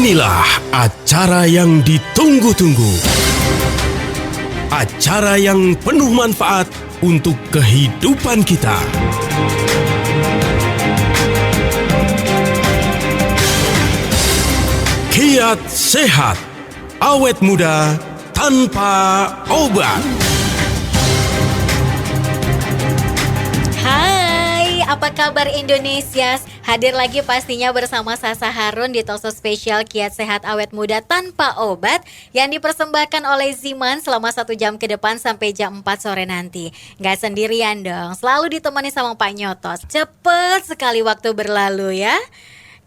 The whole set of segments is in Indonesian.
Inilah acara yang ditunggu-tunggu. Acara yang penuh manfaat untuk kehidupan kita. Kiat Sehat, awet muda tanpa obat. Hai, apa kabar Indonesia? Hadir lagi pastinya bersama Sasa Harun di Talkshow spesial Kiat Sehat Awet Muda Tanpa Obat yang dipersembahkan oleh Ziman selama 1 jam ke depan sampai jam 4 sore nanti. Gak sendirian dong, selalu ditemani sama Pak Nyotos. Cepet sekali waktu berlalu ya.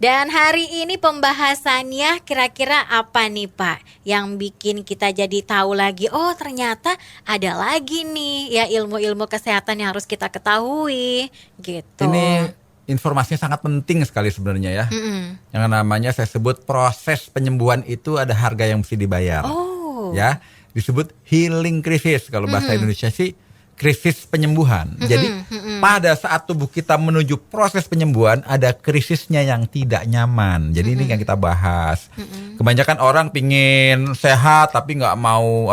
Dan hari ini pembahasannya kira-kira apa nih Pak? Yang bikin kita jadi tahu lagi, oh ternyata ada lagi nih ya ilmu-ilmu kesehatan yang harus kita ketahui gitu. Ini informasinya sangat penting sekali sebenarnya ya. Yang namanya saya sebut proses penyembuhan itu ada harga yang mesti dibayar. Oh. Ya, disebut healing crisis kalau bahasa Indonesia sih krisis penyembuhan. Jadi pada saat tubuh kita menuju proses penyembuhan ada krisisnya yang tidak nyaman. Jadi ini yang kita bahas. Kebanyakan orang pingin sehat tapi nggak mau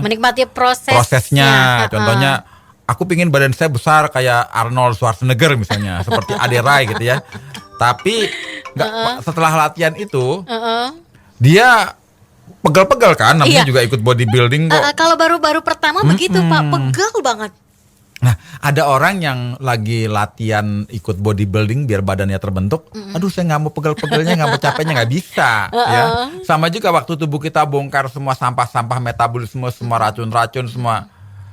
menikmati prosesnya. Contohnya aku pingin badan saya besar kayak Arnold Schwarzenegger misalnya, seperti Ade Rai gitu ya. Tapi setelah latihan itu dia pegel-pegel kan, namanya juga ikut bodybuilding kok. Kalau baru-baru pertama begitu Pak, pegel banget. Nah, ada orang yang lagi latihan ikut bodybuilding biar badannya terbentuk. Aduh, saya nggak mau pegel-pegelnya, nggak mau capeknya, nggak bisa. Ya, sama juga waktu tubuh kita bongkar semua sampah-sampah metabolisme, semua racun-racun, semua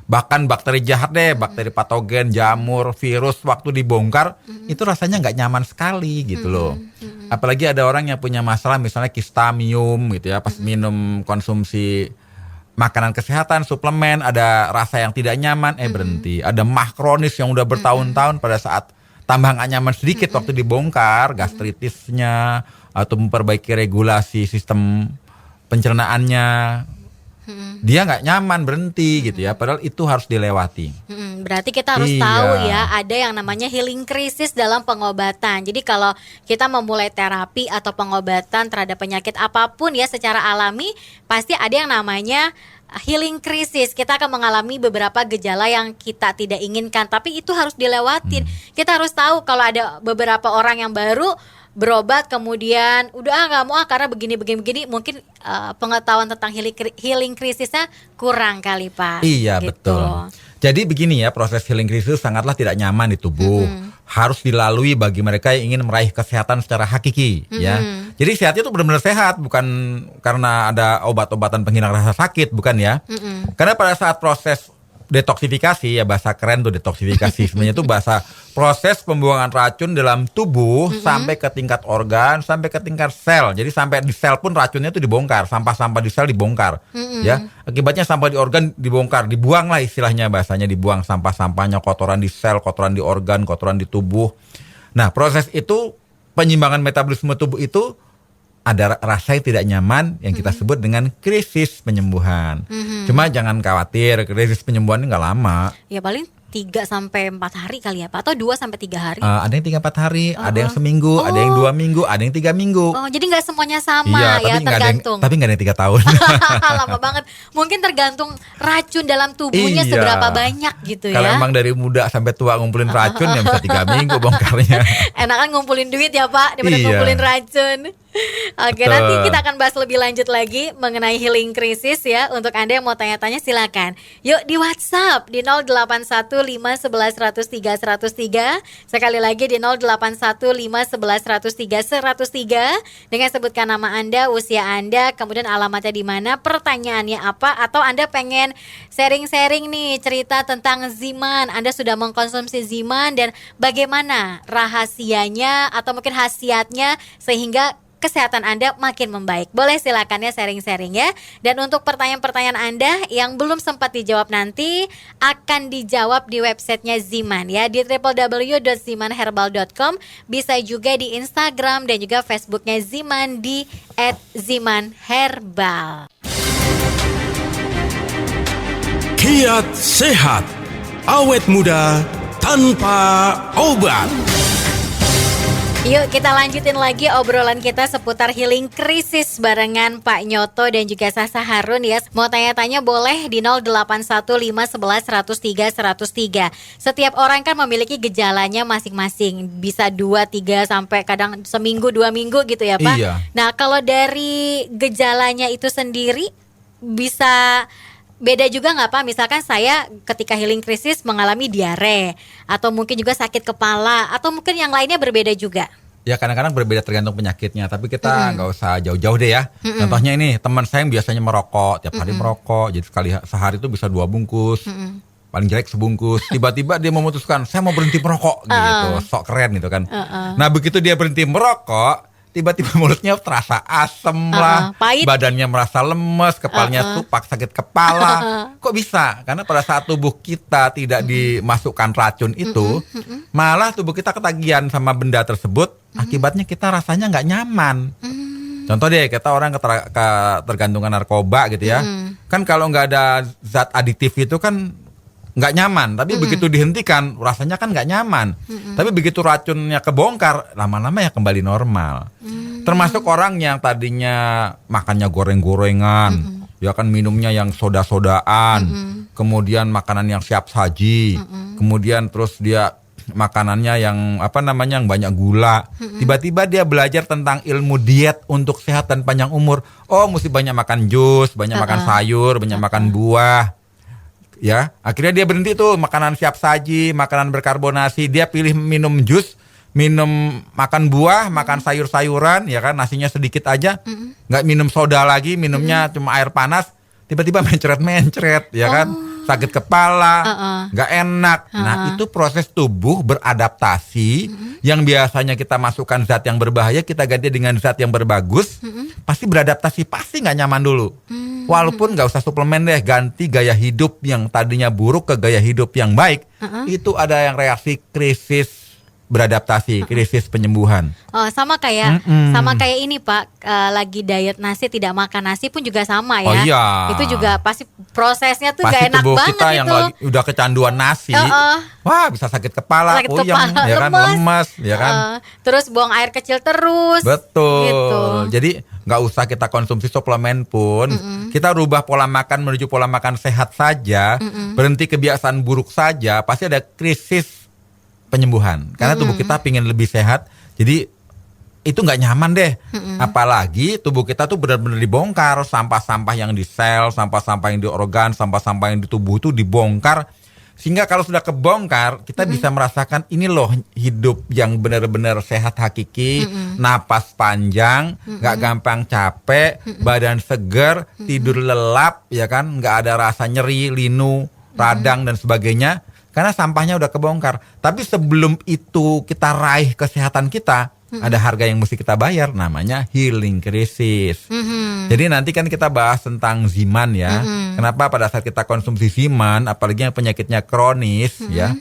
bahkan bakteri jahat deh, bakteri patogen, jamur, virus, waktu dibongkar itu rasanya nggak nyaman sekali gitu loh. Apalagi ada orang yang punya masalah misalnya kistamium gitu ya, pas minum konsumsi makanan kesehatan, suplemen, ada rasa yang tidak nyaman, berhenti. Ada mah kronis yang udah bertahun-tahun pada saat tambah nggak nyaman sedikit waktu dibongkar, gastritisnya atau memperbaiki regulasi sistem pencernaannya, dia nggak nyaman, berhenti gitu ya. Padahal itu harus dilewati. Berarti kita harus tahu ya, ada yang namanya healing crisis dalam pengobatan. Jadi kalau kita memulai terapi atau pengobatan terhadap penyakit apapun ya secara alami, pasti ada yang namanya healing crisis. Kita akan mengalami beberapa gejala yang kita tidak inginkan, tapi itu harus dilewatin. Kita harus tahu kalau ada beberapa orang yang baru berobat kemudian udah nggak mau karena begini mungkin pengetahuan tentang healing krisisnya kurang kali Pak. Iya gitu. Betul. Jadi begini ya, proses healing krisis sangatlah tidak nyaman di tubuh. Harus dilalui bagi mereka yang ingin meraih kesehatan secara hakiki ya. Jadi sehatnya itu benar-benar sehat, bukan karena ada obat-obatan penghilang rasa sakit, bukan ya. Karena pada saat proses detoksifikasi, ya bahasa keren tuh detoksifikasi, sebenarnya itu bahasa proses pembuangan racun dalam tubuh sampai ke tingkat organ, sampai ke tingkat sel. Jadi sampai di sel pun racunnya itu dibongkar, sampah-sampah di sel dibongkar. Ya, akibatnya sampah di organ dibongkar, dibuang lah istilahnya, bahasanya dibuang sampah-sampahnya, kotoran di sel, kotoran di organ, kotoran di tubuh. Nah, proses itu penyimbangan metabolisme tubuh itu ada rasa yang tidak nyaman yang kita sebut dengan krisis penyembuhan. Cuma jangan khawatir, krisis penyembuhan ini nggak lama. Ya paling 3-4 hari kali ya Pak, atau 2-3 hari? Ada yang 3-4 hari, ada yang seminggu, ada yang 2 minggu, ada yang 3 minggu. Oh, jadi nggak semuanya sama ya, tergantung. Tapi nggak ada yang 3 tahun. Lama banget. Mungkin tergantung racun dalam tubuhnya seberapa banyak gitu ya. Kalau emang dari muda sampai tua ngumpulin racun ya bisa 3 minggu bongkarnya. Enakan ngumpulin duit ya Pak daripada ngumpulin racun. Oke, nanti kita akan bahas lebih lanjut lagi mengenai healing crisis ya. Untuk Anda yang mau tanya-tanya silakan. Yuk di WhatsApp di 081511103103. Sekali lagi di 081511103103 dengan sebutkan nama Anda, usia Anda, kemudian alamatnya di mana, pertanyaannya apa, atau Anda pengen sharing-sharing nih cerita tentang Ziman. Anda sudah mengkonsumsi Ziman dan bagaimana rahasianya atau mungkin khasiatnya sehingga kesehatan Anda makin membaik. Boleh silakan ya sharing-sharing ya. Dan untuk pertanyaan-pertanyaan Anda yang belum sempat dijawab nanti akan dijawab di websitenya Ziman ya, di www.zimanherbal.com. Bisa juga di Instagram dan juga Facebooknya Ziman di @zimanherbal. Kiat Sehat, awet muda tanpa obat. Yuk kita lanjutin lagi obrolan kita seputar healing krisis barengan Pak Nyoto dan juga Sasa Harun ya. Mau tanya-tanya boleh di 081511103103. Setiap orang kan memiliki gejalanya masing-masing. Bisa 2, 3 sampai kadang seminggu 2 minggu gitu ya Pak. Iya. Nah kalau dari gejalanya itu sendiri bisa beda juga nggak Pak? Misalkan saya ketika healing krisis mengalami diare, atau mungkin juga sakit kepala, atau mungkin yang lainnya berbeda juga. Ya kadang-kadang berbeda tergantung penyakitnya, tapi kita nggak usah jauh-jauh deh ya. Contohnya ini teman saya yang biasanya merokok, tiap hari merokok, jadi sehari itu bisa 2 bungkus, paling jelek sebungkus. Tiba-tiba dia memutuskan saya mau berhenti merokok gitu, sok keren gitu kan. Nah begitu dia berhenti merokok, tiba-tiba mulutnya terasa asem lah, pahit. badannya merasa lemes, kepalanya tupak, sakit kepala. Kok bisa? Karena pada saat tubuh kita tidak dimasukkan racun itu, malah tubuh kita ketagihan sama benda tersebut, akibatnya kita rasanya nggak nyaman. Contoh deh, kita orang ketergantungan narkoba gitu ya. Kan kalau nggak ada zat aditif itu kan nggak nyaman, tapi begitu dihentikan rasanya kan nggak nyaman. Tapi begitu racunnya kebongkar, lama-lama ya kembali normal. Termasuk orang yang tadinya makannya goreng-gorengan, ya kan minumnya yang soda-sodaan, kemudian makanan yang siap saji, kemudian terus dia makanannya yang yang banyak gula. Tiba-tiba dia belajar tentang ilmu diet untuk sehat dan panjang umur. Oh, mesti banyak makan jus, banyak makan sayur, banyak makan buah. Ya, akhirnya dia berhenti tuh makanan siap saji, makanan berkarbonasi. Dia pilih minum jus, minum makan buah, makan sayur-sayuran, ya kan, nasinya sedikit aja, nggak minum soda lagi, minumnya cuma air panas. Tiba-tiba mencret-mencret, ya kan, sakit kepala, nggak enak. Nah itu proses tubuh beradaptasi, yang biasanya kita masukkan zat yang berbahaya, kita ganti dengan zat yang berbagus, pasti beradaptasi, pasti nggak nyaman dulu. Walaupun nggak usah suplemen deh, ganti gaya hidup yang tadinya buruk ke gaya hidup yang baik, itu ada yang reaksi krisis beradaptasi, krisis penyembuhan. Oh, sama kayak ini Pak, lagi diet nasi, tidak makan nasi pun juga sama ya. Oh iya. Itu juga pasti prosesnya tuh pasti gak enak tubuh banget kita itu. yang udah kecanduan nasi, wah bisa sakit kepala, puyeng, ya kan, lemas, ya kan. Terus buang air kecil terus. Betul. Gitu. Jadi nggak usah kita konsumsi suplemen pun, kita rubah pola makan menuju pola makan sehat saja, berhenti kebiasaan buruk saja, pasti ada krisis penyembuhan. Karena tubuh kita pingin lebih sehat, jadi itu nggak nyaman deh. Apalagi tubuh kita tuh benar-benar dibongkar, sampah-sampah yang di sel, sampah-sampah yang di organ, sampah-sampah yang di tubuh itu dibongkar. Sehingga kalau sudah kebongkar, kita bisa merasakan ini loh hidup yang benar-benar sehat hakiki, napas panjang, nggak gampang capek, badan seger, tidur lelap, ya kan, nggak ada rasa nyeri, linu, radang dan sebagainya. Karena sampahnya udah kebongkar. Tapi sebelum itu kita raih kesehatan kita, ada harga yang mesti kita bayar, namanya healing krisis. Jadi nanti kan kita bahas tentang Ziman ya. Kenapa pada saat kita konsumsi Ziman, apalagi yang penyakitnya kronis ya,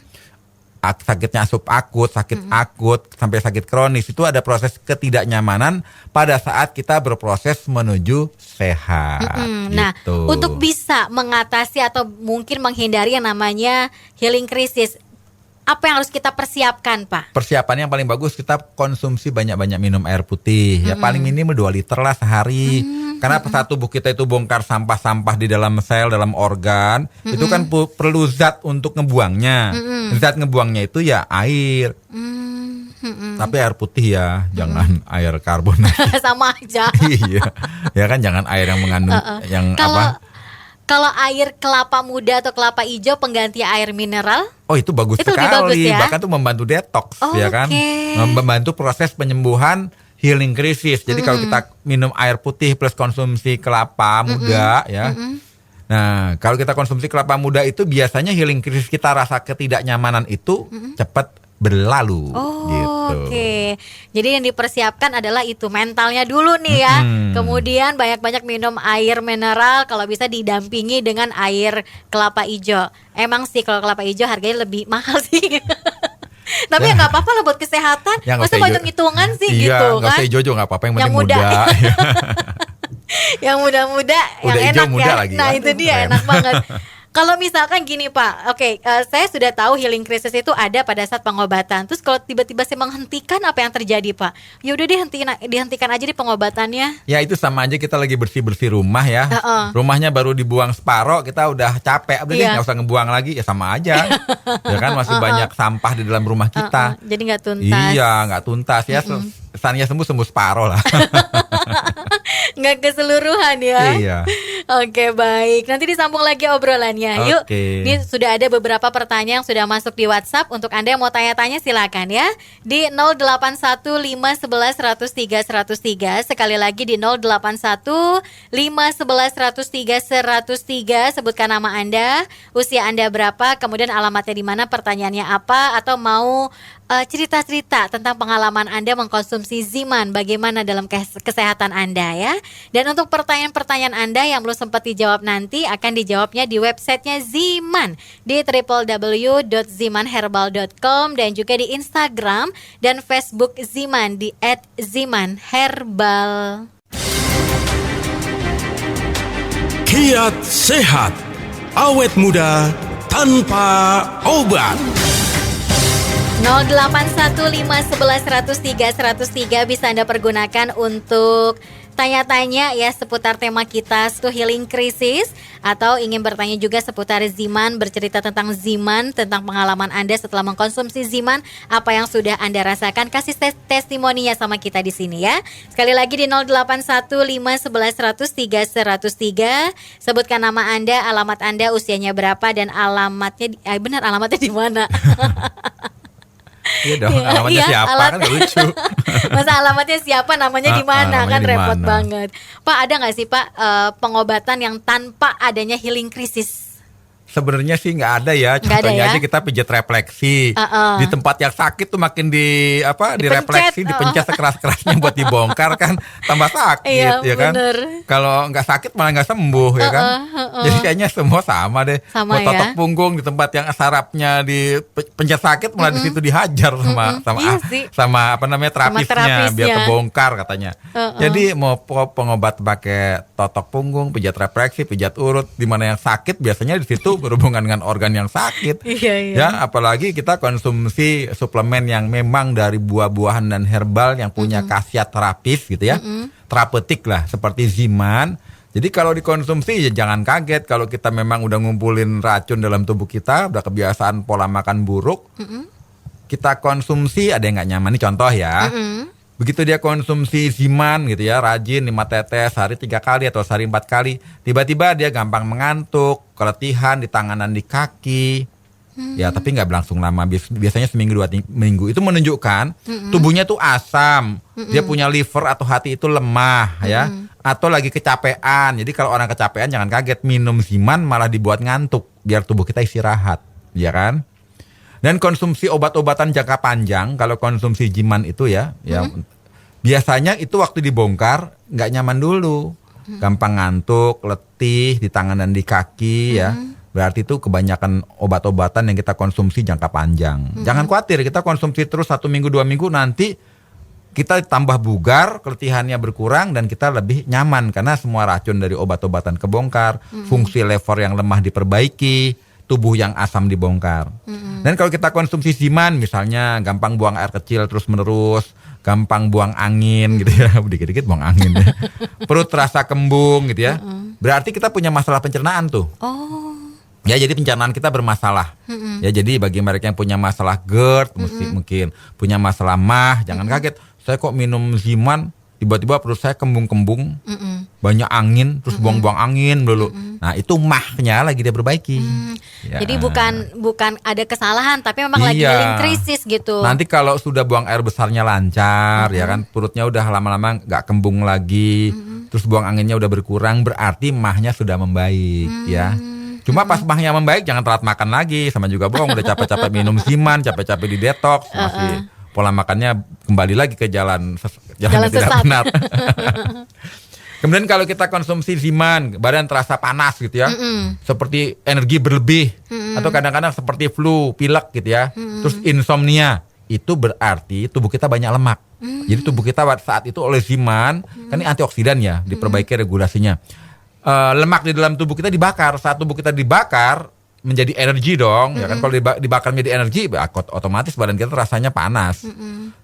sakitnya subakut, sakit akut, sampai sakit kronis, itu ada proses ketidaknyamanan pada saat kita berproses menuju sehat. Nah, gitu. untuk bisa mengatasi atau mungkin menghindari yang namanya healing krisis, apa yang harus kita persiapkan, Pak? Persiapannya yang paling bagus, kita konsumsi banyak-banyak minum air putih. Ya paling minimal 2 liter lah sehari. Karena saat tubuh kita itu bongkar sampah-sampah di dalam sel, dalam organ, itu kan perlu zat untuk ngebuangnya. Zat ngebuangnya itu ya air. Tapi air putih ya, jangan air karbonasi. Sama aja. Iya. Ya kan, jangan air yang mengandung yang Kalau air kelapa muda atau kelapa hijau pengganti air mineral? Oh, itu bagus itu sekali. Bagus, ya? Bahkan itu membantu detox, ya kan? Membantu proses penyembuhan healing krisis. Jadi kalau kita minum air putih plus konsumsi kelapa muda ya. Nah, kalau kita konsumsi kelapa muda itu biasanya healing krisis kita, rasa ketidaknyamanan itu cepat berlalu. Gitu. Oke. Jadi yang dipersiapkan adalah itu mentalnya dulu nih ya. Kemudian banyak-banyak minum air mineral, kalau bisa didampingi dengan air kelapa hijau. Emang sih kalau kelapa hijau harganya lebih mahal sih. Tapi ya nggak apa-apa lah buat kesehatan. Ya, masa banyak hitungan sih iya, gitu kan. Nggak kan. usah hijau juga nggak apa-apa, yang Yang penting muda. muda. Yang muda-muda, Udah yang hijau enak muda ya. lagi, Nah kan? itu dia Keren. enak banget. Kalau misalkan gini Pak, oke, saya sudah tahu healing crisis itu ada pada saat pengobatan. Terus kalau tiba-tiba saya menghentikan, apa yang terjadi Pak? Ya udah dihentikan aja di pengobatannya. Ya itu sama aja kita lagi bersih-bersih rumah ya. Rumahnya baru dibuang separoh, kita udah capek, udah deh nggak usah ngebuang lagi, ya sama aja. Ya kan masih banyak sampah di dalam rumah kita. Jadi nggak tuntas. Iya, nggak tuntas ya. Kesannya sembuh separoh lah. Nggak keseluruhan ya. Iya. Oke, baik. Nanti disambung lagi obrolannya. Yuk. Oke. Ini sudah ada beberapa pertanyaan yang sudah masuk di WhatsApp. Untuk Anda yang mau tanya-tanya silakan ya. Di 081511103103. Sekali lagi di 081511103103. Sebutkan nama Anda, usia Anda berapa, kemudian alamatnya di mana, pertanyaannya apa, atau mau cerita-cerita tentang pengalaman Anda mengkonsumsi Ziman, bagaimana dalam kesehatan Anda ya. Dan untuk pertanyaan-pertanyaan Anda yang belum sempat dijawab nanti akan dijawabnya di websitenya Ziman di www.zimanherbal.com dan juga di Instagram dan Facebook Ziman di @zimanherbal. Kiat sehat, awet muda tanpa obat. 081511103103 bisa Anda pergunakan untuk tanya-tanya ya seputar tema kita itu healing crisis, atau ingin bertanya juga seputar Ziman, bercerita tentang Ziman, tentang pengalaman Anda setelah mengkonsumsi Ziman, apa yang sudah Anda rasakan, kasih testimoninya sama kita di sini ya. Sekali lagi di 081511103103, sebutkan nama Anda, alamat Anda, usianya berapa, dan alamatnya alamatnya di mana? Iya dong, alamatnya siapa kan gak lucu. Masa alamatnya siapa, namanya di mana, kan repot banget. Pak, ada nggak sih Pak pengobatan yang tanpa adanya healing crisis? Sebenarnya sih nggak ada ya. Contohnya aja kita pijat refleksi di tempat yang sakit tuh makin direfleksi, dipencet sekeras-kerasnya buat dibongkar kan tambah sakit ya kan. Kalau nggak sakit malah nggak sembuh ya kan. Jadi kayaknya semua sama deh. Mau totok punggung di tempat yang sarafnya dipencet sakit malah di situ dihajar sama terapisnya biar kebongkar katanya. Jadi mau pengobat pakai totok punggung, pijat refleksi, pijat urut, di mana yang sakit biasanya di situ berhubungan dengan organ yang sakit. Ya, apalagi kita konsumsi suplemen yang memang dari buah-buahan dan herbal yang punya khasiat terapis gitu ya. Terapeutik lah seperti Ziman. Jadi kalau dikonsumsi ya jangan kaget kalau kita memang udah ngumpulin racun dalam tubuh kita, udah kebiasaan pola makan buruk. Kita konsumsi ada yang nggak nyaman, nih contoh ya. Begitu dia konsumsi Ziman gitu ya, rajin 5 tetes sehari 3 kali atau sehari 4 kali, tiba-tiba dia gampang mengantuk, keletihan di tangan dan di kaki. Ya tapi nggak berlangsung lama, biasanya seminggu 2 minggu. Itu menunjukkan tubuhnya tuh asam, dia punya liver atau hati itu lemah ya, atau lagi kecapean. Jadi kalau orang kecapean jangan kaget, minum Ziman malah dibuat ngantuk biar tubuh kita istirahat, ya kan? Dan konsumsi obat-obatan jangka panjang, kalau konsumsi Ziman itu ya biasanya itu waktu dibongkar nggak nyaman dulu, gampang ngantuk, letih di tangan dan di kaki ya. Berarti itu kebanyakan obat-obatan yang kita konsumsi jangka panjang. Jangan khawatir, kita konsumsi terus 1 minggu 2 minggu, nanti kita tambah bugar, keletihannya berkurang, dan kita lebih nyaman karena semua racun dari obat-obatan kebongkar, fungsi lever yang lemah diperbaiki, tubuh yang asam dibongkar. Dan kalau kita konsumsi Ziman misalnya gampang buang air kecil terus menerus, gampang buang angin gitu ya, dikit-dikit buang angin ya. Perut terasa kembung gitu ya. Berarti kita punya masalah pencernaan tuh. Ya jadi pencernaan kita bermasalah. Ya jadi bagi mereka yang punya masalah GERD, mungkin punya masalah MAH, jangan kaget. Saya kok minum Ziman tiba-tiba perut saya kembung-kembung, banyak angin, terus buang-buang angin dulu. Nah itu MAH-nya lagi dia perbaiki. Ya. Jadi bukan ada kesalahan, tapi memang lagi healing krisis gitu. Nanti kalau sudah buang air besarnya lancar, ya kan, perutnya udah lama-lama nggak kembung lagi, terus buang anginnya udah berkurang, berarti MAH-nya sudah membaik, ya. Cuma pas MAH-nya membaik jangan telat makan lagi, sama juga bohong, udah capek-capek minum Ziman, capek-capek di detox, masih pola makannya kembali lagi ke jalan yang tidak benar. Kemudian kalau kita konsumsi Ziman, badan terasa panas gitu ya, seperti energi berlebih, atau kadang-kadang seperti flu, pilek gitu ya, terus insomnia, itu berarti tubuh kita banyak lemak. Jadi tubuh kita saat itu oleh Ziman, kan ini antioksidan ya, diperbaiki regulasinya. lemak di dalam tubuh kita dibakar. Saat tubuh kita dibakar menjadi energi dong, ya kan? Kalau dibakar menjadi energi, otomatis badan kita rasanya panas.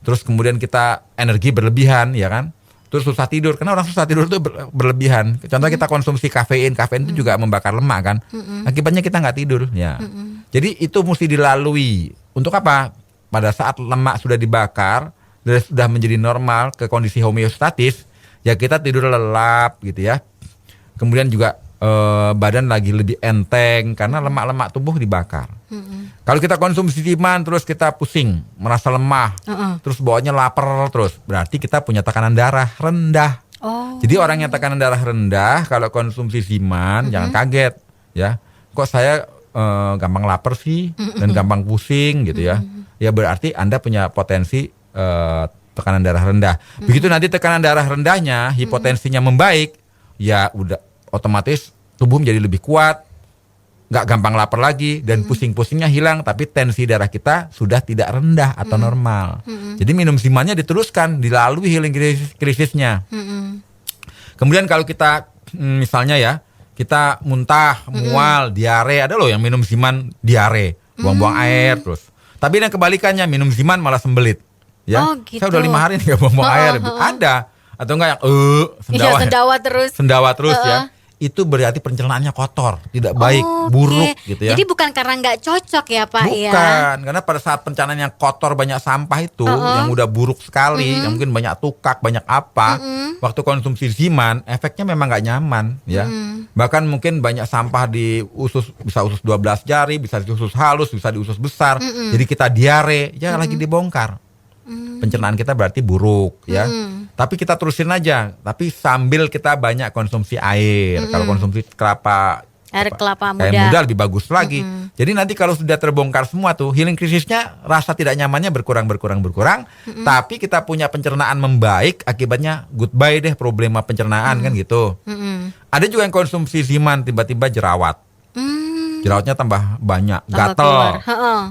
Terus kemudian kita energi berlebihan, ya kan? Terus susah tidur, karena orang susah tidur itu berlebihan. Contohnya kita konsumsi kafein itu juga membakar lemak kan. Akibatnya kita nggak tidur, ya. Jadi itu mesti dilalui. Untuk apa? Pada saat lemak sudah dibakar, sudah menjadi normal ke kondisi homeostatis, ya kita tidur lelap gitu ya. Kemudian juga badan lagi lebih enteng karena lemak-lemak tubuh dibakar. Kalau kita konsumsi Ziman terus kita pusing, merasa lemah, terus bawaannya lapar terus, berarti kita punya tekanan darah rendah. Jadi orang yang tekanan darah rendah kalau konsumsi Ziman jangan kaget ya. Kok saya gampang lapar sih dan gampang pusing gitu ya. Ya berarti Anda punya potensi tekanan darah rendah. Begitu nanti tekanan darah rendahnya, hipotensinya membaik, ya udah otomatis tubuh menjadi lebih kuat, nggak gampang lapar lagi, dan pusing-pusingnya hilang, tapi tensi darah kita sudah tidak rendah atau normal. Jadi minum Zimannya diteruskan, dilalui healing krisisnya. Kemudian kalau kita misalnya ya, kita muntah, mual, diare, ada loh yang minum Ziman diare, buang-buang air terus. Tapi yang kebalikannya, minum Ziman malah sembelit. Ya, gitu. Saya udah 5 hari nggak buang-buang air. Ada. Atau enggak yang sendawa terus ya. Itu berarti pencernaannya kotor, tidak baik, buruk gitu ya. Jadi bukan karena nggak cocok ya Pak ya? Bukan, karena pada saat pencernaan yang kotor, banyak sampah itu, yang udah buruk sekali, yang mungkin banyak tukak, banyak apa, waktu konsumsi Ziman, efeknya memang nggak nyaman ya. Bahkan mungkin banyak sampah di usus, bisa usus 12 jari, bisa di usus halus, bisa di usus besar. Jadi kita diare, ya lagi dibongkar. Pencernaan kita berarti buruk ya. Tapi kita terusin aja. Tapi sambil kita banyak konsumsi air. Kalau konsumsi air kelapa muda lebih bagus lagi. Jadi nanti kalau sudah terbongkar semua tuh, healing krisisnya rasa tidak nyamannya berkurang. Tapi kita punya pencernaan membaik, akibatnya goodbye deh problema pencernaan kan gitu. Ada juga yang konsumsi Ziman tiba-tiba jerawat. Jerawatnya tambah banyak, gatel,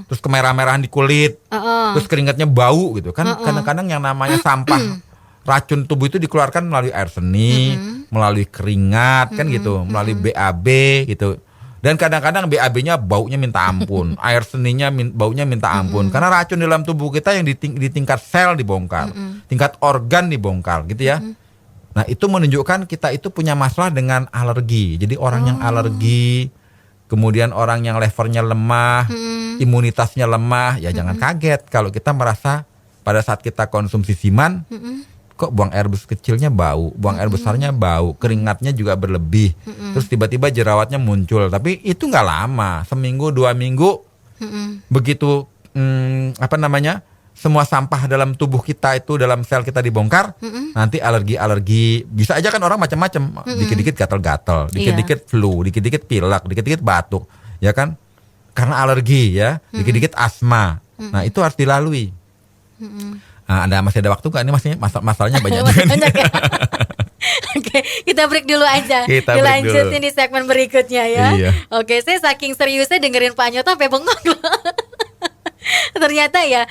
terus kemerah-merahan di kulit, terus keringatnya bau gitu kan. Kadang-kadang yang namanya sampah racun tubuh itu dikeluarkan melalui air seni, melalui keringat kan gitu, melalui BAB gitu. Dan kadang-kadang BAB-nya baunya minta ampun, air seninya baunya minta ampun, karena racun dalam tubuh kita yang di tingkat sel dibongkar, tingkat organ dibongkar gitu ya. Nah itu menunjukkan kita itu punya masalah dengan alergi. Jadi orang yang alergi, kemudian orang yang levernya lemah, imunitasnya lemah, ya jangan kaget kalau kita merasa pada saat kita konsumsi Ziman, kok buang air kecilnya bau, buang air besarnya bau, keringatnya juga berlebih, terus tiba-tiba jerawatnya muncul. Tapi itu nggak lama, seminggu 2 minggu, begitu semua sampah dalam tubuh kita itu, dalam sel kita dibongkar, nanti alergi, bisa aja kan orang macam-macam, dikit-dikit gatal-gatal, dikit-dikit flu, dikit-dikit pilek, dikit-dikit batuk, ya kan? Karena alergi ya, dikit-dikit asma. Nah itu harus dilalui. Nah, masih ada waktu nggak? Ini masih masalahnya banyak juga. Banyak ya? Oke, kita break dulu aja. Dilanjutin di segmen berikutnya ya. Iya. Oke, saya saking seriusnya dengerin Pak Nyoto sampai bengong loh. Ternyata ya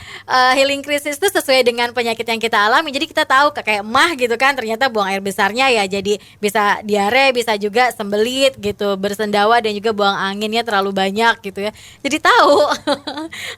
healing krisis itu sesuai dengan penyakit yang kita alami. Jadi kita tahu kayak emah gitu kan, ternyata buang air besarnya ya jadi bisa diare, bisa juga sembelit gitu, bersendawa, dan juga buang anginnya terlalu banyak gitu ya. Jadi tahu.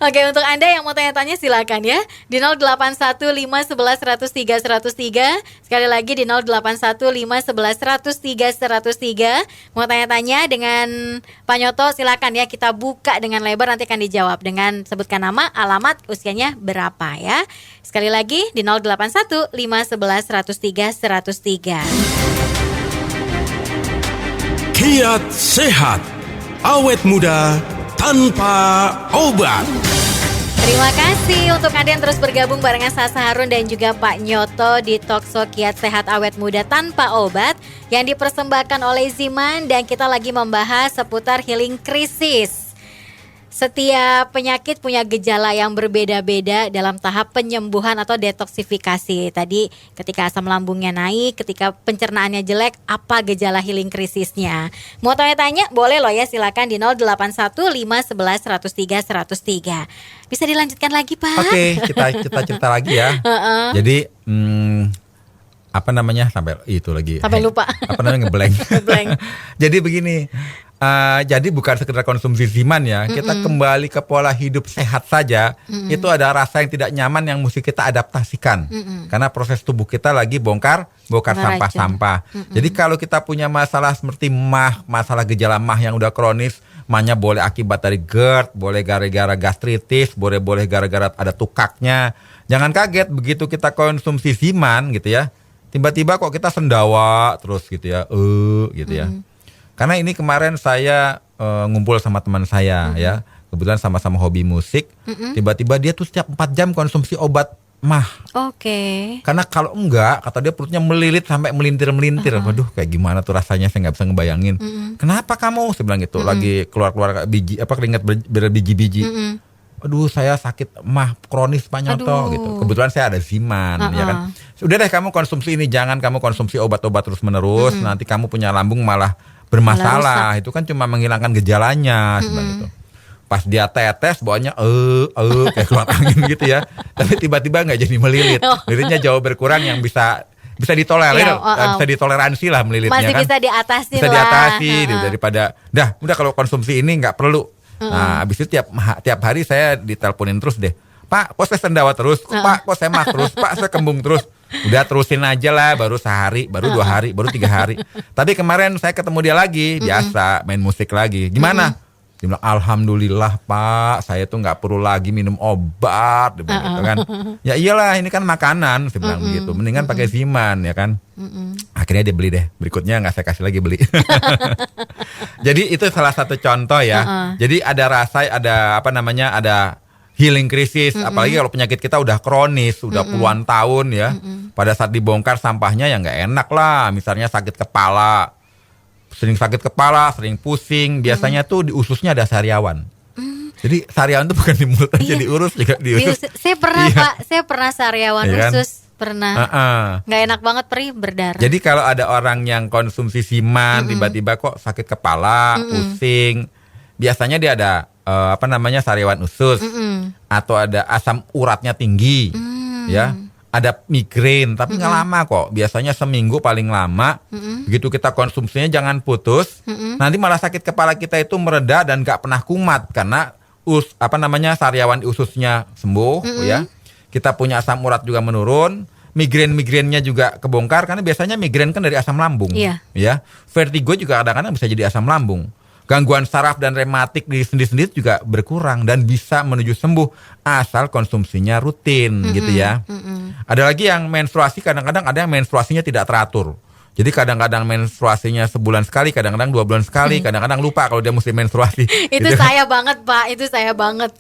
Oke, untuk Anda yang mau tanya-tanya silakan ya di 081511103103. Sekali lagi di 081511103103. Mau tanya-tanya dengan Pak Nyoto silakan ya, kita buka dengan lebar, nanti akan dijawab dengan sebutkan nama, alamat, usianya berapa ya. Sekali lagi di 081511103103. Kiat sehat, awet muda tanpa obat. Terima kasih untuk Anda yang terus bergabung barengan Sasa Harun dan juga Pak Nyoto di Talkshow Kiat Sehat Awet Muda Tanpa Obat yang dipersembahkan oleh Ziman, dan kita lagi membahas seputar healing krisis. Setiap penyakit punya gejala yang berbeda-beda dalam tahap penyembuhan atau detoksifikasi. Tadi ketika asam lambungnya naik, ketika pencernaannya jelek, apa gejala healing krisisnya? Mau tanya-tanya boleh loh ya, silakan di 081511103103. Bisa dilanjutkan lagi Pak? Oke, kita cerita lagi ya. Jadi apa namanya sampai itu lagi. Sampai lupa. Apa namanya ngeblank. Ngeblank. Jadi begini. Jadi bukan sekedar konsumsi Ziman ya, kita kembali ke pola hidup sehat saja. Itu ada rasa yang tidak nyaman yang mesti kita adaptasikan. Karena proses tubuh kita lagi bongkar sampah-sampah. Jadi kalau kita punya masalah seperti masalah gejala mah yang udah kronis, mahnya boleh akibat dari GERD, boleh gara-gara gastritis, boleh gara-gara ada tukaknya. Jangan kaget begitu kita konsumsi Ziman gitu ya. Tiba-tiba kok kita sendawa terus gitu ya. Gitu ya. Karena ini kemarin saya ngumpul sama teman saya ya. Kebetulan sama-sama hobi musik. Tiba-tiba dia tuh setiap 4 jam konsumsi obat mah. Oke. Karena kalau enggak, kata dia perutnya melilit sampai melintir-melintir. Waduh, kayak gimana tuh rasanya, saya nggak bisa ngebayangin. Kenapa kamu? Saya bilang gitu. Lagi keluar-keluar biji keringat berbiji-biji. Aduh, saya sakit mah kronis Pak Nyoto gitu. Kebetulan saya ada Ziman ya kan. Sudah deh kamu konsumsi ini, jangan kamu konsumsi obat-obat terus-menerus, nanti kamu punya lambung malah bermasalah. Itu kan cuma menghilangkan gejalanya gitu. Pas dia tetes bawahnya kayak keluar angin gitu ya. Tapi tiba-tiba nggak jadi melilit. Lilitnya jauh berkurang yang bisa ditolerir, bisa ditoleransi lah melilitnya. Masih kan. bisa diatasi bisa lah. diatasi daripada udah kalau konsumsi ini nggak perlu. Nah, habis itu tiap hari saya diteleponin terus deh. Pak, kok saya sendawa terus? Pak, kok saya mah terus? Pak, saya kembung terus. Udah terusin aja lah, baru sehari, baru 2 hari, baru 3 hari. Tapi kemarin saya ketemu dia lagi, biasa main musik lagi. Gimana? Dia bilang, alhamdulillah Pak, saya tuh nggak perlu lagi minum obat, dia bilang gitu kan. Ya iyalah, ini kan makanan, saya bilang begitu. Mendingan pakai Ziman ya kan. Akhirnya dia beli deh. Berikutnya nggak saya kasih lagi beli. Jadi itu salah satu contoh ya. Jadi ada rasa, ada healing krisis, apalagi kalau penyakit kita udah kronis, udah puluhan tahun ya. Pada saat dibongkar sampahnya ya nggak enak lah. Misalnya sakit kepala, sering pusing. Biasanya tuh di ususnya ada sariawan. Jadi sariawan tuh bukan di mulut aja diurus, juga di usus. Saya pernah Pak, saya pernah sariawan usus. Pernah. Nggak enak banget, perih, berdarah. Jadi kalau ada orang yang konsumsi Ziman, tiba-tiba kok sakit kepala, pusing, biasanya dia ada sariawan usus, atau ada asam uratnya tinggi, ya, ada migrain, tapi nggak lama kok, biasanya seminggu paling lama. Begitu kita konsumsinya jangan putus, nanti malah sakit kepala kita itu mereda dan nggak pernah kumat karena sariawan ususnya sembuh, ya. Kita punya asam urat juga menurun, migrainnya juga kebongkar karena biasanya migrain kan dari asam lambung, ya. Vertigo juga kadang-kadang bisa jadi asam lambung. Gangguan saraf dan rematik di sendi-sendi juga berkurang dan bisa menuju sembuh asal konsumsinya rutin gitu ya. Ada lagi yang menstruasi, kadang-kadang ada yang menstruasinya tidak teratur. Jadi kadang-kadang menstruasinya sebulan sekali, kadang-kadang 2 bulan sekali, kadang-kadang lupa kalau dia mesti menstruasi. Itu gitu. Saya banget Pak, itu saya banget.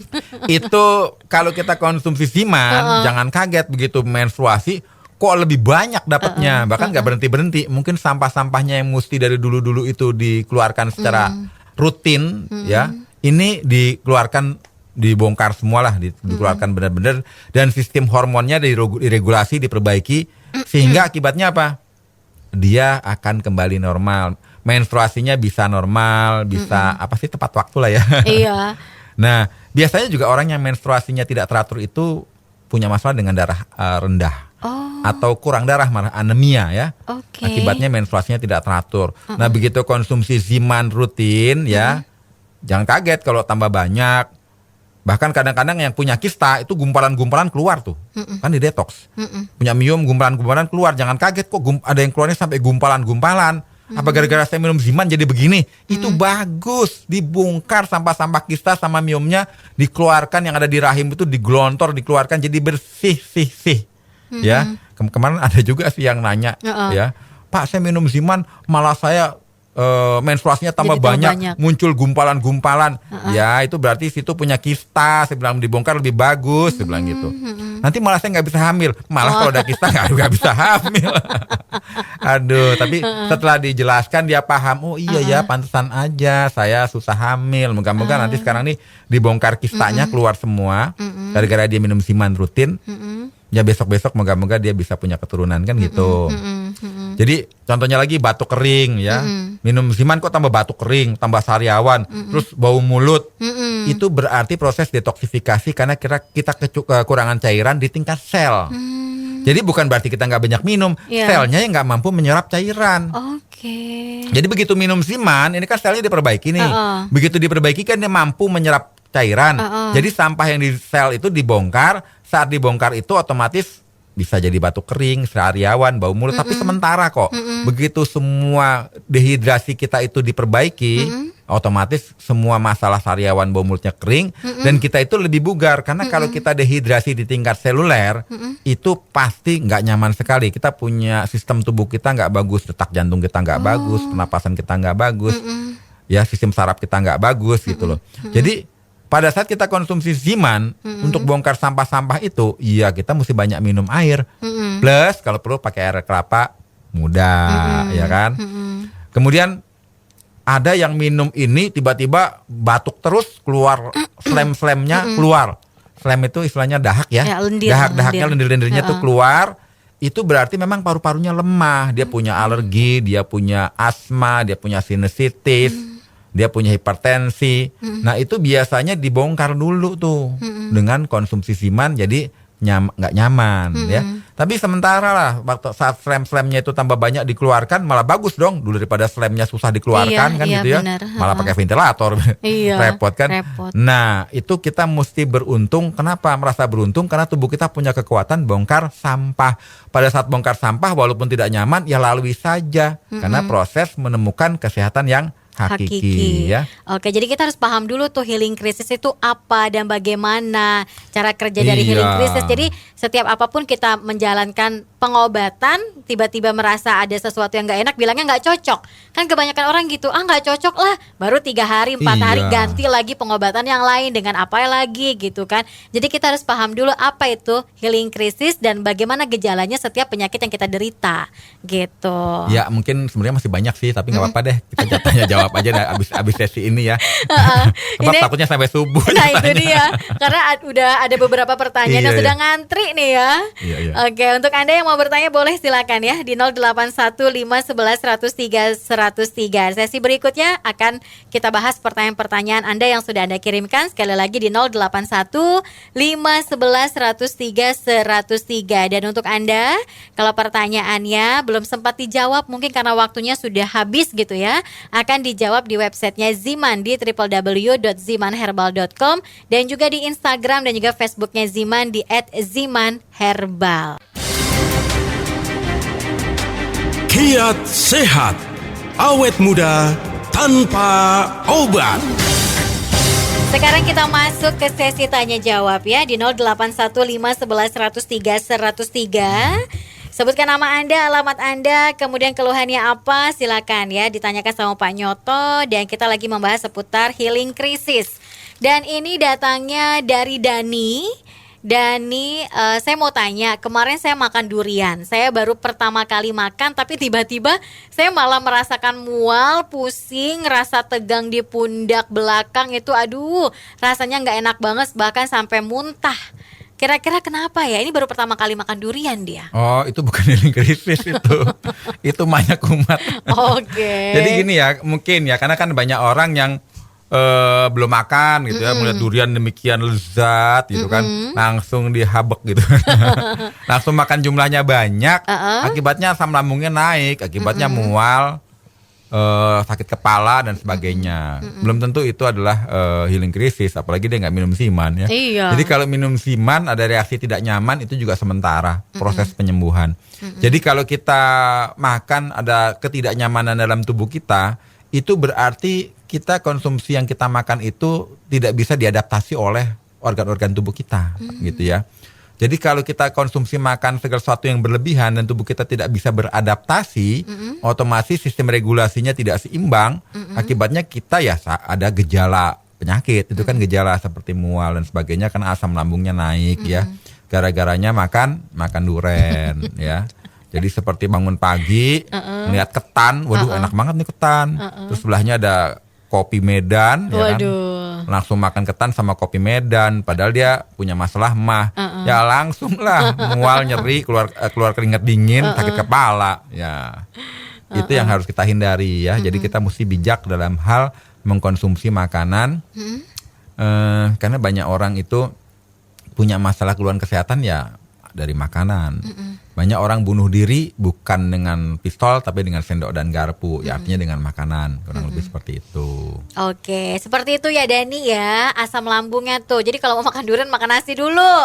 Itu kalau kita konsumsi Ziman, jangan kaget begitu menstruasi kok lebih banyak dapatnya, bahkan nggak berhenti-berhenti. Mungkin sampah-sampahnya yang mesti dari dulu-dulu itu dikeluarkan secara rutin, ya. Ini dikeluarkan, dibongkar semualah, dikeluarkan benar-benar, dan sistem hormonnya diregulasi, diperbaiki, sehingga akibatnya apa? Dia akan kembali normal, menstruasinya bisa normal, bisa tepat waktu lah ya. Iya. Nah, biasanya juga orang yang menstruasinya tidak teratur itu punya masalah dengan darah rendah. Atau kurang darah, malah anemia ya. Akibatnya menstruasinya tidak teratur. Nah, begitu konsumsi Ziman rutin ya, jangan kaget kalau tambah banyak. Bahkan kadang-kadang yang punya kista itu gumpalan-gumpalan keluar tuh. Kan di detox. Punya miom, gumpalan-gumpalan keluar. Jangan kaget kok ada yang keluarnya sampai gumpalan-gumpalan. Apa gara-gara saya minum Ziman jadi begini? Itu bagus. Dibongkar sampah-sampah kista sama miomnya, dikeluarkan, yang ada di rahim itu digelontor, dikeluarkan jadi bersih. Ya, kemarin ada juga sih yang nanya, ya, Pak, saya minum Ziman malah saya menstruasinya tambah banyak, muncul gumpalan-gumpalan. Ya, itu berarti situ punya kista. Saya bilang dibongkar lebih bagus, saya bilang gitu. Nanti malah saya nggak bisa hamil. Malah kalau ada kista nggak bisa hamil. Aduh, tapi setelah dijelaskan dia paham. Oh iya ya, pantesan aja saya susah hamil. Moga-moga nanti sekarang nih dibongkar kistanya keluar semua. Gara-gara dia minum Ziman rutin. Ya besok-besok moga-moga dia bisa punya keturunan kan gitu. Jadi contohnya lagi batuk kering ya. Minum Ziman kok tambah batuk kering, tambah sariawan, terus bau mulut. Itu berarti proses detoksifikasi karena kita kekurangan cairan di tingkat sel. Jadi bukan berarti kita nggak banyak minum, selnya yang nggak mampu menyerap cairan. Oke. Jadi begitu minum Ziman, ini kan selnya diperbaiki nih. Begitu diperbaiki kan dia mampu menyerap cairan. Jadi sampah yang di sel itu dibongkar. Saat dibongkar itu otomatis bisa jadi batuk kering, sariawan, bau mulut. Tapi sementara kok. Begitu semua dehidrasi kita itu diperbaiki, otomatis semua masalah sariawan, bau mulutnya kering, dan kita itu lebih bugar. Karena kalau kita dehidrasi di tingkat seluler, itu pasti nggak nyaman sekali. Kita punya sistem tubuh kita nggak bagus, detak jantung kita nggak bagus, pernapasan kita nggak bagus, ya sistem saraf kita nggak bagus gitu loh. Jadi pada saat kita konsumsi Ziman untuk bongkar sampah-sampah itu, ya kita mesti banyak minum air. Plus kalau perlu pakai air kelapa muda, ya kan. Kemudian ada yang minum ini tiba-tiba batuk terus, keluar slem-slemnya keluar. Slem itu istilahnya dahak ya. Dahak-dahaknya, lendir-lendirnya tuh keluar. Itu berarti memang paru-parunya lemah. Dia punya alergi, dia punya asma, dia punya sinusitis, dia punya hipertensi. Nah itu biasanya dibongkar dulu tuh dengan konsumsi Ziman, jadi nggak nyaman ya. Tapi sementara lah, waktu saat slem-slemnya itu tambah banyak dikeluarkan, malah bagus dong. Dulu daripada slemnya susah dikeluarkan gitu ya, bener. Malah pakai ventilator, repot kan. Nah itu kita mesti beruntung. Kenapa merasa beruntung? Karena tubuh kita punya kekuatan bongkar sampah. Pada saat bongkar sampah walaupun tidak nyaman, ya lalui saja. Karena proses menemukan kesehatan yang hakiki ya. Oke, jadi kita harus paham dulu tuh healing crisis itu apa dan bagaimana cara kerja dari healing crisis. Jadi setiap apapun kita menjalankan pengobatan, tiba-tiba merasa ada sesuatu yang gak enak, bilangnya gak cocok. Kan kebanyakan orang gitu, gak cocok lah, baru 3 hari 4 hari ganti lagi pengobatan yang lain dengan apa lagi gitu kan. Jadi kita harus paham dulu apa itu healing crisis dan bagaimana gejalanya setiap penyakit yang kita derita gitu. Ya mungkin sebenarnya masih banyak sih, tapi gak apa-apa deh, kita jatahnya jawab aja abis sesi ini ya. Sebab takutnya sampai subuh. Nah itu dia, karena udah ada beberapa pertanyaan yang sudah ngantri nih ya. Oke, untuk Anda yang mau bertanya boleh silakan ya di 081511103103. Sesi berikutnya akan kita bahas pertanyaan-pertanyaan Anda yang sudah Anda kirimkan. Sekali lagi di 081511103103. Dan untuk Anda kalau pertanyaannya belum sempat dijawab mungkin karena waktunya sudah habis gitu ya, akan dijawab di websitenya Ziman di www.zimanherbal.com dan juga di Instagram dan juga Facebooknya Ziman di @zimanherbal. Kiat sehat, awet muda tanpa obat. Sekarang kita masuk ke sesi tanya jawab ya di 081511103103. Sebutkan nama Anda, alamat Anda, kemudian keluhannya apa, silakan ya ditanyakan sama Pak Nyoto. Dan kita lagi membahas seputar healing crisis. Dan ini datangnya dari Dani. Dani, saya mau tanya, kemarin saya makan durian. Saya baru pertama kali makan, tapi tiba-tiba saya malah merasakan mual, pusing, rasa tegang di pundak belakang itu, aduh, rasanya nggak enak banget, bahkan sampai muntah. Kira-kira kenapa ya? Ini baru pertama kali makan durian dia. Oh, itu bukan healing crisis itu. Itu banyak kumat. Oke. Jadi gini ya, mungkin ya, karena kan banyak orang yang belum makan gitu ya, melihat durian demikian lezat gitu kan, langsung dihabek gitu. Langsung makan jumlahnya banyak, akibatnya asam lambungnya naik, akibatnya mual, sakit kepala dan sebagainya. Belum tentu itu adalah healing crisis, apalagi dia nggak minum Ziman ya. Jadi kalau minum Ziman ada reaksi tidak nyaman, itu juga sementara proses penyembuhan. Jadi kalau kita makan ada ketidaknyamanan dalam tubuh kita, itu berarti kita konsumsi yang kita makan itu tidak bisa diadaptasi oleh organ-organ tubuh kita gitu ya. Jadi kalau kita konsumsi makan segala sesuatu yang berlebihan dan tubuh kita tidak bisa beradaptasi, otomatis sistem regulasinya tidak seimbang, akibatnya kita ya ada gejala penyakit. Itu kan gejala seperti mual dan sebagainya karena asam lambungnya naik ya. Gara-garanya makan duren ya. Jadi seperti bangun pagi, melihat ketan, waduh enak banget nih ketan. Terus sebelahnya ada kopi Medan, ya kan? Langsung makan ketan sama kopi Medan, padahal dia punya masalah mah. Ya langsung lah mual, nyeri, keluar keringat dingin, sakit kepala. Ya itu yang harus kita hindari ya. Jadi kita mesti bijak dalam hal mengkonsumsi makanan, karena banyak orang itu punya masalah keluhan kesehatan ya dari makanan. Banyak orang bunuh diri bukan dengan pistol tapi dengan sendok dan garpu. Ya artinya dengan makanan, kurang lebih seperti itu. Oke, seperti itu ya Dani ya, asam lambungnya tuh. Jadi kalau mau makan durian makan nasi dulu.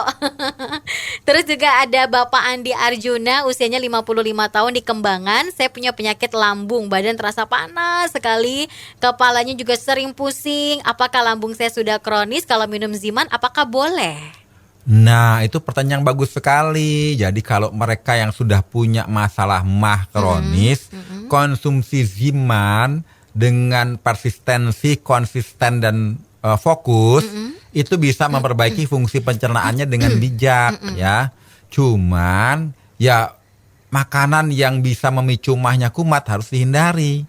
Terus juga ada Bapak Andi Arjuna, usianya 55 tahun di Kembangan. Saya punya penyakit lambung, badan terasa panas sekali, kepalanya juga sering pusing. Apakah lambung saya sudah kronis? Kalau minum Ziman apakah boleh? Nah, itu pertanyaan yang bagus sekali. Jadi kalau mereka yang sudah punya masalah mah kronis, konsumsi Ziman dengan persistensi, konsisten dan fokus, itu bisa memperbaiki fungsi pencernaannya dengan bijak ya. Cuman ya makanan yang bisa memicu mahnya kumat harus dihindari.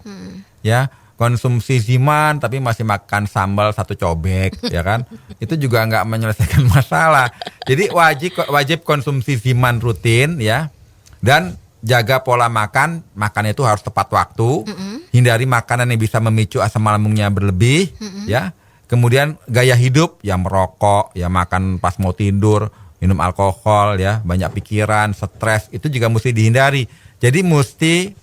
Ya. Konsumsi Ziman tapi masih makan sambal satu cobek, ya kan? Itu juga nggak menyelesaikan masalah. Jadi wajib konsumsi Ziman rutin ya, dan jaga pola makan. Makan itu harus tepat waktu. Hindari makanan yang bisa memicu asam lambungnya berlebih, ya. Kemudian gaya hidup, ya merokok, ya makan pas mau tidur, minum alkohol, ya banyak pikiran, stres, itu juga mesti dihindari. Jadi mesti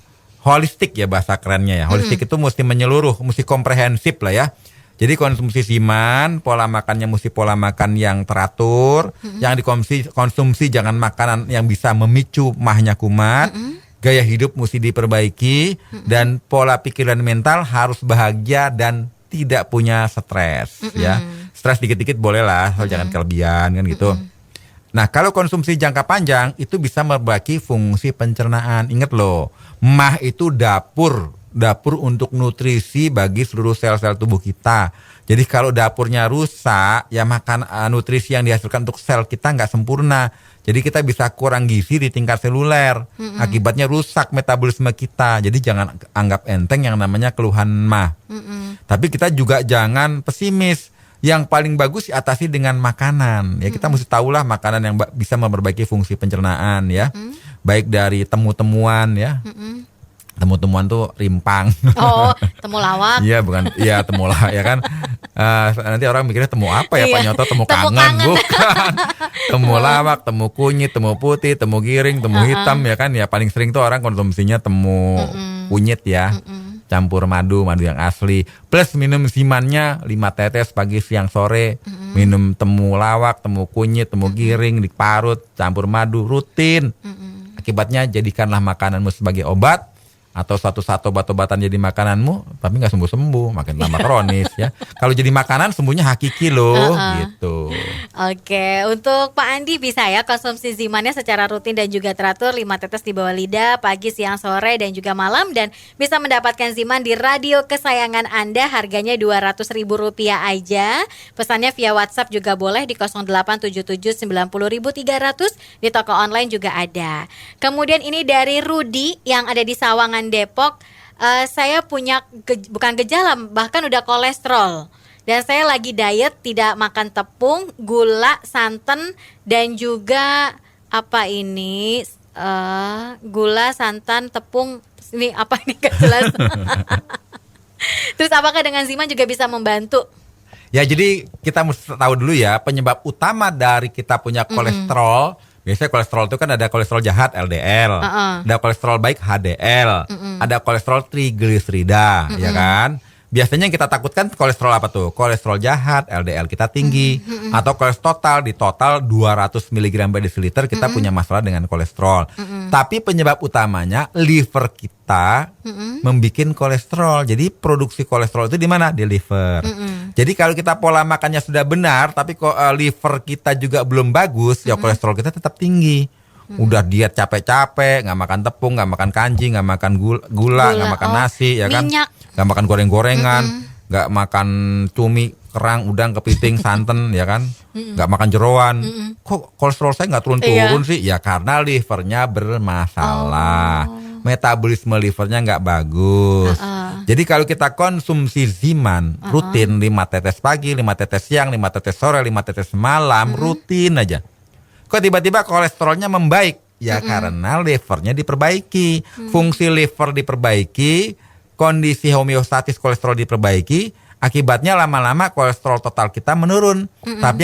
holistik ya bahasa kerennya ya. Holistik itu mesti menyeluruh, mesti komprehensif lah ya. Jadi konsumsi Ziman, pola makannya mesti pola makan yang teratur. Yang dikonsumsi jangan makanan yang bisa memicu mahnya kumat. Gaya hidup mesti diperbaiki. Dan pola pikiran mental harus bahagia dan tidak punya stres ya. Stres dikit-dikit boleh lah, jangan kelebihan kan gitu. Nah, kalau konsumsi jangka panjang itu bisa memperbaiki fungsi pencernaan. Ingat loh, mah itu dapur untuk nutrisi bagi seluruh sel-sel tubuh kita. Jadi kalau dapurnya rusak, ya makan nutrisi yang dihasilkan untuk sel kita nggak sempurna. Jadi kita bisa kurang gizi di tingkat seluler. Akibatnya rusak metabolisme kita. Jadi jangan anggap enteng yang namanya keluhan mah. Tapi kita juga jangan pesimis. Yang paling bagus diatasi dengan makanan. Ya kita mesti tahulah makanan yang bisa memperbaiki fungsi pencernaan ya. Baik dari temu-temuan ya. Temu-temuan tuh rimpang. Oh, temulawak. Iya bukan, iya temulawak ya kan. Nanti orang mikirnya temu apa ya, Pak Nyoto, temu kangen. Bukan. Temulawak, temu kunyit, temu putih, temu giring, temu hitam ya kan. Ya paling sering tuh orang konsumsinya temu kunyit ya. Campur madu yang asli. Plus minum Zimannya 5 tetes pagi, siang, sore. Minum temulawak, temu kunyit, temu giring, diparut, campur madu, rutin. Akibatnya jadikanlah makananmu sebagai obat. Atau satu-satu obat-obatan jadi makananmu, tapi nggak sembuh-sembuh, makin lama kronis ya. Kalau jadi makanan sembuhnya hakiki loh, gitu. Oke, untuk Pak Andi bisa ya konsumsi Zimannya secara rutin dan juga teratur, 5 tetes di bawah lidah, pagi, siang, sore, dan juga malam. Dan bisa mendapatkan Ziman di radio kesayangan Anda, harganya Rp200.000 aja. Pesannya via WhatsApp juga boleh di 0877900300, di toko online juga ada. Kemudian ini dari Rudi yang ada di Sawangan, Depok. Saya punya bukan gejala, bahkan udah kolesterol. Dan saya lagi diet, tidak makan tepung, gula, santan, dan juga apa ini gula, santan, tepung. Ini apa ini gak jelas. Terus apakah dengan Ziman juga bisa membantu? Ya jadi kita mesti tahu dulu ya penyebab utama dari kita punya kolesterol. Biasanya kolesterol itu kan ada kolesterol jahat LDL, ada kolesterol baik HDL, ada kolesterol trigliserida, ya kan? Biasanya yang kita takutkan kolesterol apa tuh? Kolesterol jahat, LDL kita tinggi, atau kolesterol total, di total 200 mg per desiliter kita punya masalah dengan kolesterol. Tapi penyebab utamanya liver kita membikin kolesterol. Jadi produksi kolesterol itu di mana? Di liver. Jadi kalau kita pola makannya sudah benar, tapi kok liver kita juga belum bagus, ya kolesterol kita tetap tinggi. Udah diet capek-capek, nggak makan tepung, nggak makan kanji, nggak makan gula, nggak makan nasi, ya kan? Nggak makan goreng-gorengan, nggak makan cumi, kerang, udang, kepiting, santan, ya kan? Nggak makan jeroan. Kok kolesterol saya nggak turun-turun sih? Ya karena livernya bermasalah. Metabolisme livernya nggak bagus. Jadi kalau kita konsumsi Ziman rutin 5 tetes pagi, 5 tetes siang, 5 tetes sore, 5 tetes malam, rutin aja. Kok tiba-tiba kolesterolnya membaik? Ya karena livernya diperbaiki. Fungsi liver diperbaiki, kondisi homeostatis kolesterol diperbaiki, akibatnya lama-lama kolesterol total kita menurun. Tapi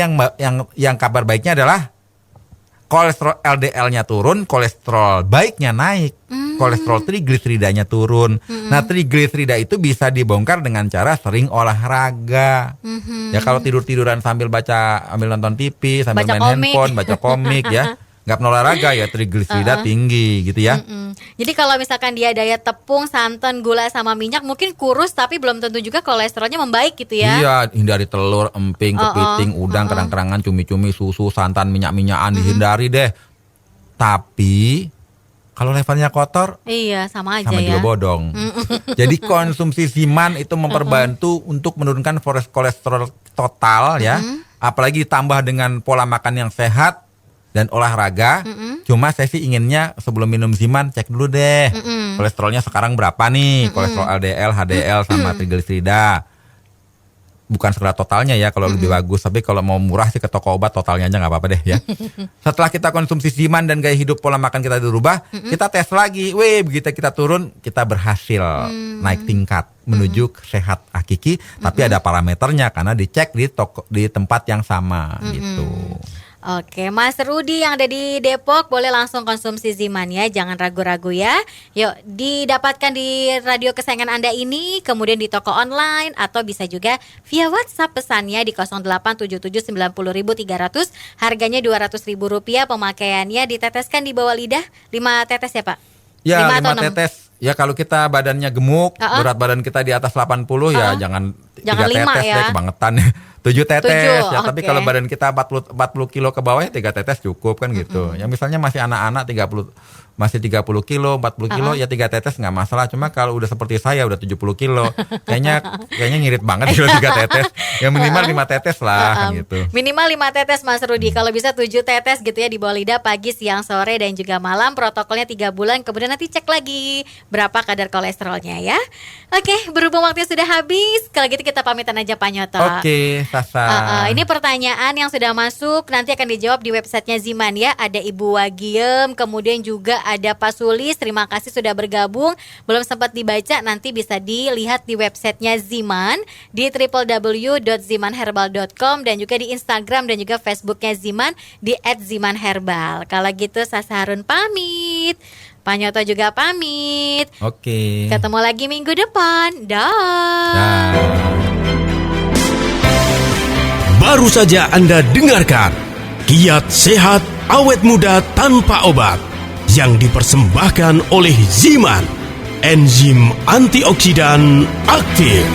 yang kabar baiknya adalah kolesterol LDL-nya turun, kolesterol baiknya naik, kolesterol trigliseridanya turun. Nah, trigliserida itu bisa dibongkar dengan cara sering olahraga. Ya kalau tidur-tiduran sambil nonton TV, sambil Baca main komik. handphone, baca komik ya, nggak pernah olahraga ya trigliserida tinggi gitu ya. Jadi kalau misalkan dia diet tepung, santan, gula sama minyak mungkin kurus tapi belum tentu juga kolesterolnya membaik gitu ya. Iya, hindari telur, emping, kepiting, udang, kerang-kerangan, cumi-cumi, susu, santan, minyak-minyakan dihindari deh. Tapi kalau levelnya kotor, Iya, sama aja sama ya. juga bodong. Jadi konsumsi Ziman itu memperbantu untuk menurunkan kolesterol total ya. Apalagi ditambah dengan pola makan yang sehat dan olahraga. Cuma saya sih inginnya sebelum minum Ziman cek dulu deh kolesterolnya sekarang berapa nih, kolesterol LDL, HDL sama trigliserida. Bukan sekedar totalnya ya kalau lebih bagus, tapi kalau mau murah sih ke toko obat totalnya aja nggak apa-apa deh ya. Setelah kita konsumsi Ziman dan gaya hidup pola makan kita dirubah, kita tes lagi. Begitu kita turun, kita berhasil naik tingkat menuju sehat hakiki, tapi ada parameternya karena dicek di tempat yang sama gitu. Oke, Mas Rudi yang ada di Depok boleh langsung konsumsi Ziman ya, jangan ragu-ragu ya. Yuk, didapatkan di radio kesayangan Anda ini, kemudian di toko online atau bisa juga via WhatsApp pesannya di 087790.300, harganya Rp200.000, pemakaiannya diteteskan di bawah lidah 5 tetes ya Pak? Ya, 5 atau 6? tetes. Ya kalau kita badannya gemuk, berat badan kita di atas 80 ya jangan 3 5 tetes ya. deh kebangetan. 7 tetes 7, ya, tapi oke. kalau badan kita 40 kilo ke bawah ya 3 tetes cukup kan gitu. Ya misalnya masih anak-anak 30 kilo, 40 kilo ya 3 tetes nggak masalah. Cuma kalau udah seperti saya udah 70 kilo, kayaknya ngirit banget kalau 3 tetes. Ya minimal 5 tetes lah kan gitu. Minimal 5 tetes Mas Rudi, kalau bisa 7 tetes gitu ya di bawah lidah pagi, siang, sore dan juga malam. Protokolnya 3 bulan, kemudian nanti cek lagi berapa kadar kolesterolnya ya. Oke, berhubung waktunya sudah habis, kalau gitu kita pamitan aja Pak Nyoto. Oke, Sasa. Ini pertanyaan yang sudah masuk nanti akan dijawab di websitenya Ziman ya. Ada Ibu Wagiem, kemudian juga ada Pak Sulis. Terima kasih sudah bergabung. Belum sempat dibaca, nanti bisa dilihat di websitenya Ziman di www.zimanherbal.com dan juga di Instagram dan juga Facebooknya Ziman di @zimanherbal. Kalau gitu Sasa Harun pamit, Pak Nyoto juga pamit. Oke. Ketemu lagi minggu depan. Dah. Baru saja Anda dengarkan Kiat Sehat Awet Muda Tanpa Obat yang dipersembahkan oleh Ziman, enzim antioksidan aktif.